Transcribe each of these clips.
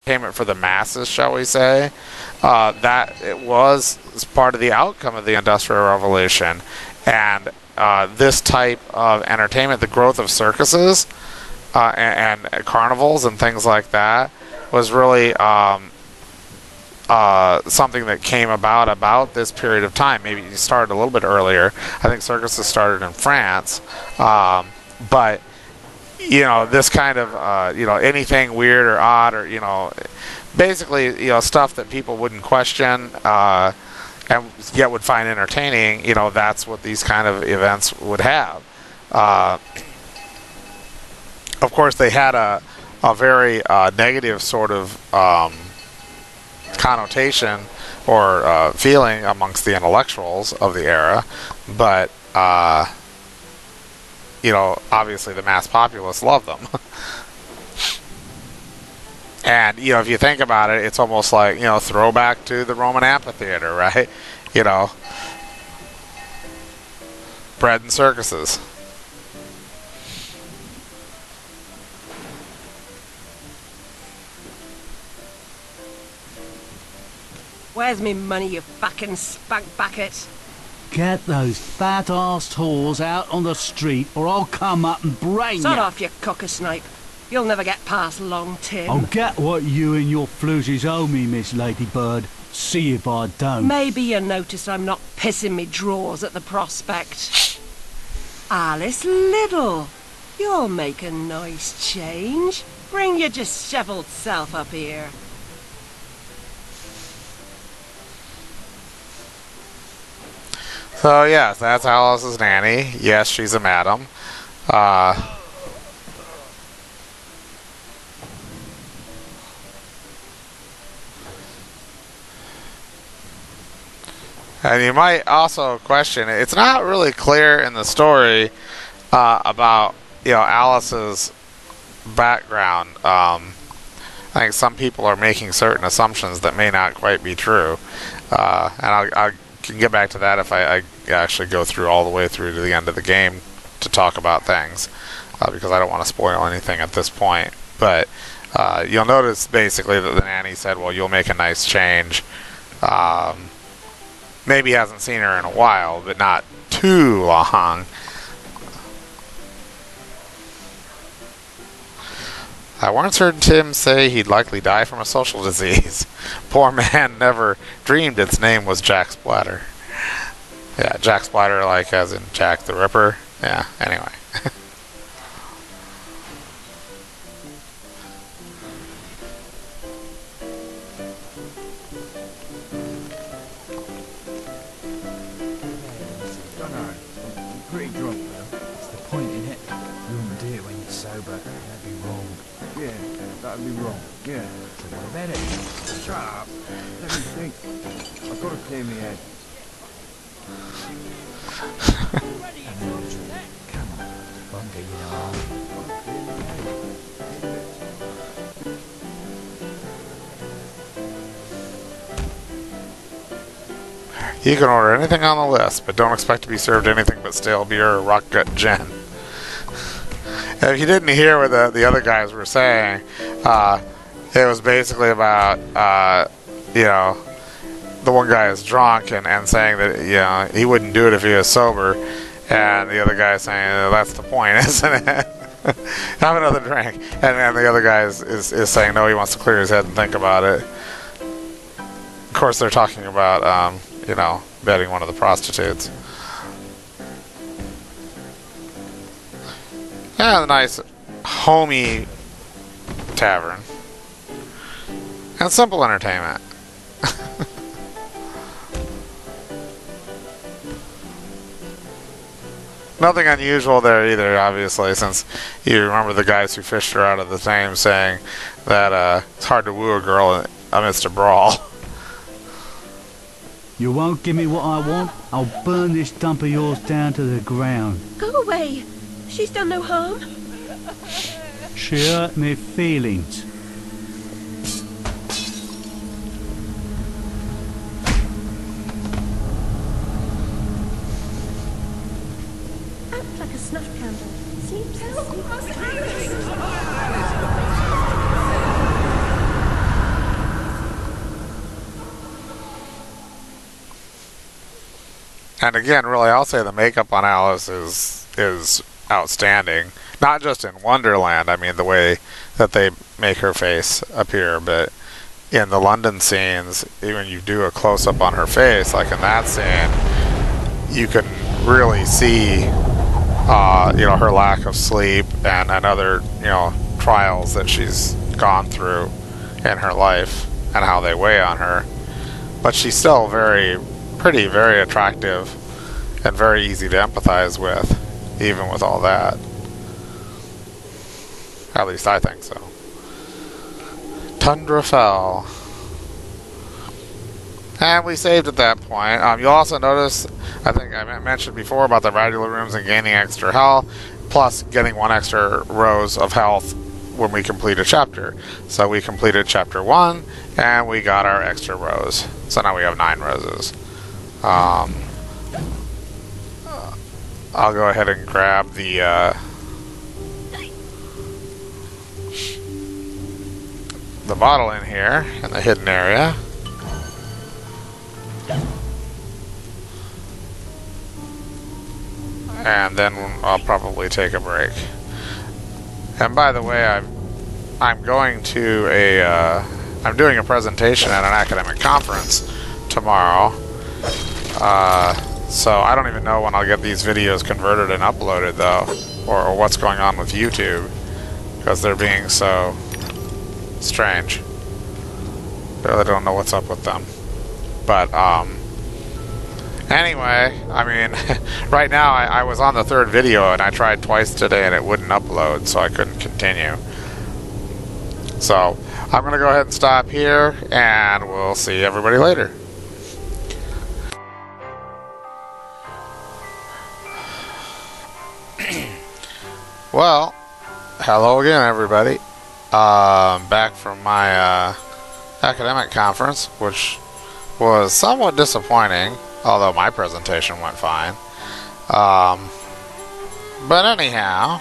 entertainment for the masses, shall we say. That it was part of the outcome of the Industrial Revolution, and this type of entertainment, the growth of circuses and carnivals and things like that, was really something that came about this period of time. Maybe it started a little bit earlier. I think circuses started in France, but this kind of anything weird or odd, or basically stuff that people wouldn't question and yet would find entertaining. That's what these kind of events would have. Of course, they had a very negative sort of connotation or feeling amongst the intellectuals of the era, but obviously the mass populace loved them. And if you think about it, it's almost like throwback to the Roman amphitheater, right? Bread and circuses. Where's me money, you fucking spunk bucket? Get those fat-assed whores out on the street, or I'll come up and brain you. Sod off, you cocker-snipe. You'll never get past Long Tim. I'll get what you and your floozies owe me, Miss Ladybird. See if I don't. Maybe you notice I'm not pissing me drawers at the prospect. Alice Liddell, you'll make a nice change. Bring your dishevelled self up here. So yes, that's Alice's nanny. Yes, she's a madam. And you might also question, it's not really clear in the story about Alice's background. I think some people are making certain assumptions that may not quite be true, and I can get back to that if I actually go through all the way through to the end of the game to talk about things, because I don't want to spoil anything at this point. But you'll notice basically that the nanny said, well, you'll make a nice change. Maybe he hasn't seen her in a while, but not too long. I once heard Tim say he'd likely die from a social disease. Poor man never dreamed its name was Jack Splatter. Yeah, Jack Splatter, like as in Jack the Ripper. Yeah, anyway. Pretty drunk though. That's the point in it. You wouldn't do it when you're sober. That'd be wrong. Yeah, that'd be wrong. Yeah. So what about it? Shut up. Let me think. I've got to clear my head. Come on, bunker, you know. You can order anything on the list, but don't expect to be served anything but stale beer or rock gut gin. And if you didn't hear what the other guys were saying, it was basically about, the one guy is drunk and saying that, he wouldn't do it if he was sober. And the other guy saying, that's the point, isn't it? Have another drink. And the other guy is saying, no, he wants to clear his head and think about it. Of course, they're talking about, betting one of the prostitutes. Yeah, a nice, homey tavern. And simple entertainment. Nothing unusual there either, obviously, since you remember the guys who fished her out of the Thames saying that it's hard to woo a girl amidst a brawl. You won't give me what I want? I'll burn this dump of yours down to the ground. Go away. She's done no harm. She hurt me feelings. Act like a snuff candle. Seems so sweet. And again, really, I'll say the makeup on Alice is outstanding. Not just in Wonderland, I mean the way that they make her face appear, but in the London scenes, even you do a close-up on her face, like in that scene, you can really see, her lack of sleep and other, trials that she's gone through in her life and how they weigh on her. But she's still very pretty, very attractive, and very easy to empathize with, even with all that. At least I think so. Tundra fell. And we saved at that point. You'll also notice, I think I mentioned before about the regular rooms and gaining extra health, plus getting 1 extra rose of health when we complete a chapter. So we completed chapter 1, and we got our extra rose. So now we have 9 roses. I'll go ahead and grab the bottle in here in the hidden area. And then I'll probably take a break. And by the way, I'm going to I'm doing a presentation at an academic conference tomorrow. So I don't even know when I'll get these videos converted and uploaded though, or what's going on with YouTube, because they're being so strange. I really don't know what's up with them. But anyway, I mean, right now I was on the 3rd video and I tried twice today and it wouldn't upload, so I couldn't continue. So I'm going to go ahead and stop here, and we'll see everybody later. Well, hello again, everybody. Back from my academic conference, which was somewhat disappointing, although my presentation went fine. But anyhow,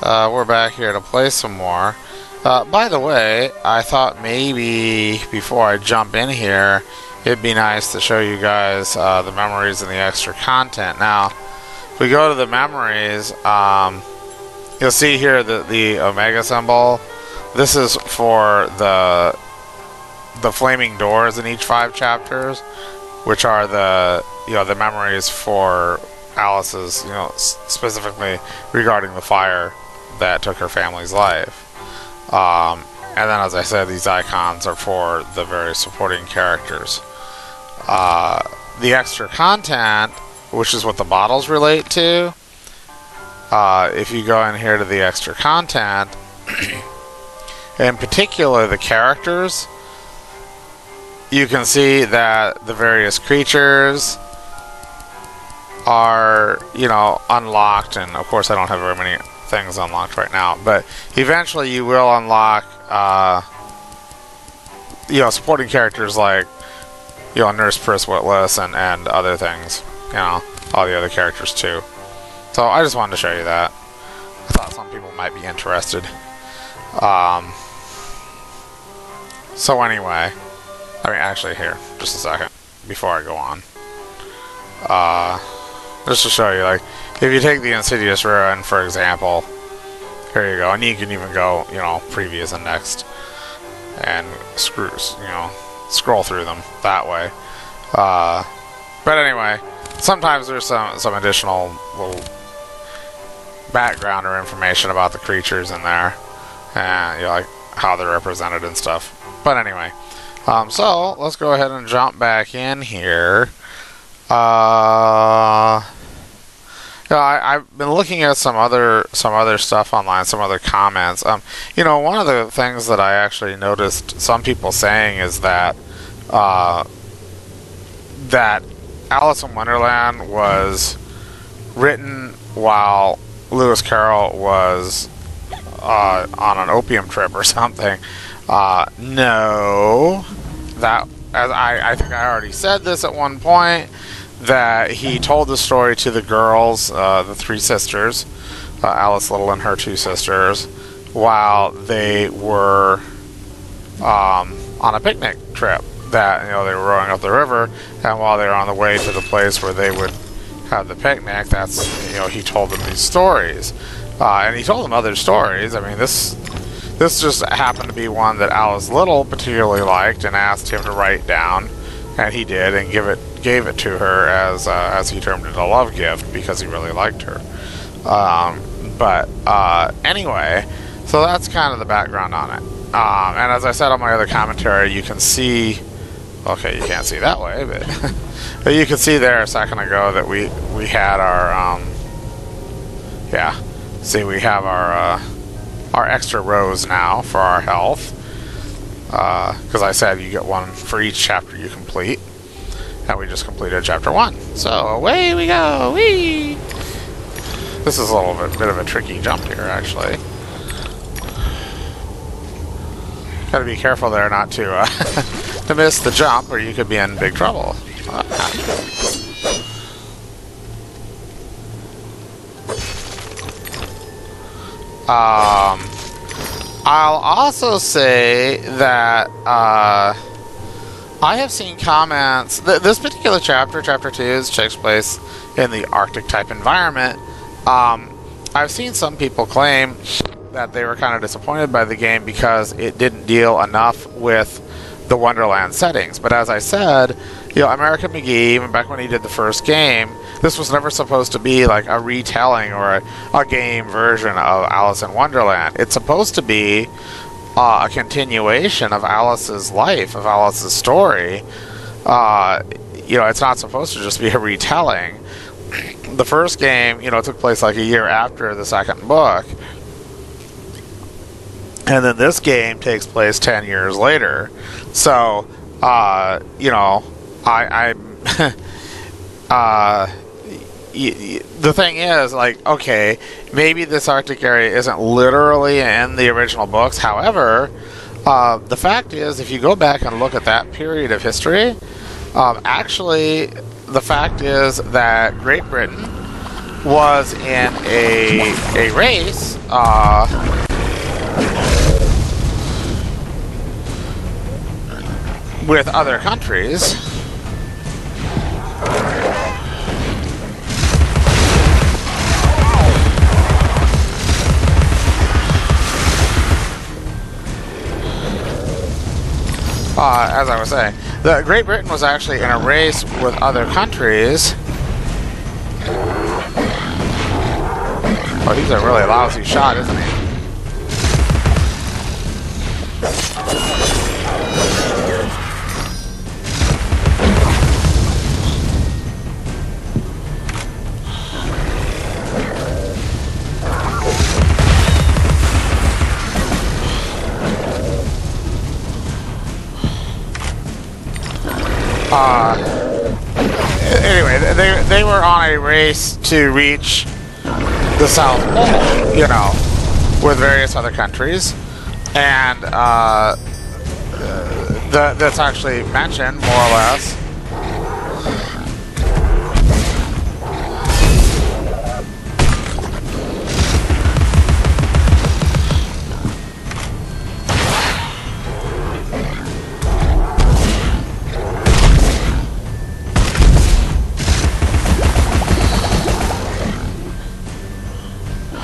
we're back here to play some more. By the way, I thought maybe before I jump in here, it'd be nice to show you guys the memories and the extra content. Now, if we go to the memories, you'll see here the Omega symbol. This is for the flaming doors in each 5 chapters, which are the memories for Alice's, specifically regarding the fire that took her family's life. And then, as I said, these icons are for the various supporting characters. The extra content, which is what the bottles relate to, if you go in here to the extra content, in particular the characters, you can see that the various creatures are, unlocked, and of course I don't have very many things unlocked right now, but eventually you will unlock, supporting characters like, Nurse Pris Witless and other things, all the other characters too. So I just wanted to show you that. I thought some people might be interested. So anyway, actually here, just a second, before I go on. Just to show you, if you take the Insidious Ruin, for example, here you go, and you can even go, previous and next, and scroll through them that way. But anyway, sometimes there's some additional little background or information about the creatures in there, and like how they're represented and stuff. But anyway, so let's go ahead and jump back in here. I've been looking at some other stuff online, some other comments. One of the things that I actually noticed some people saying is that that Alice in Wonderland was written while Lewis Carroll was on an opium trip or something. No, that, as I think I already said this at one point, that he told the story to the girls, the 3 sisters, Alice Little and her 2 sisters, while they were on a picnic trip that they were rowing up the river, and while they were on the way to the place where they would have the picnic, that's he told them these stories, and he told them other stories. I mean, this just happened to be one that Alice Little particularly liked and asked him to write down, and he did, and gave it to her as he termed it, a love gift, because he really liked her. Anyway, so that's kind of the background on it. And as I said on my other commentary, you can see. Okay, you can't see that way, but but you can see there a second ago that we had our we have our extra rows now for our health, because I said you get one for each chapter you complete, and we just completed chapter 1. So away we go! Whee! This is a little bit of a tricky jump here, actually. Gotta be careful there not to to miss the jump, or you could be in big trouble. I'll also say that I have seen comments. This particular chapter, chapter 2, takes place in the Arctic type environment. I've seen some people claim that they were kind of disappointed by the game because it didn't deal enough with the Wonderland settings. But as I said, American McGee, even back when he did the first game, this was never supposed to be like a retelling or a game version of Alice in Wonderland. It's supposed to be a continuation of Alice's life, of Alice's story. It's not supposed to just be a retelling. The first game, took place like a year after the second book. And then this game takes place 10 years later. So, the thing is, like, okay, maybe this Arctic area isn't literally in the original books. However, the fact is, if you go back and look at that period of history, actually, the fact is that Great Britain was in a race with other countries. As I was saying, the Great Britain was actually in a race with other countries. Oh, he's a really lousy shot, isn't he? Anyway, they were on a race to reach the South Pole, with various other countries, and that's actually mentioned more or less.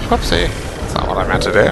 Whoopsie. That's not what I meant to do.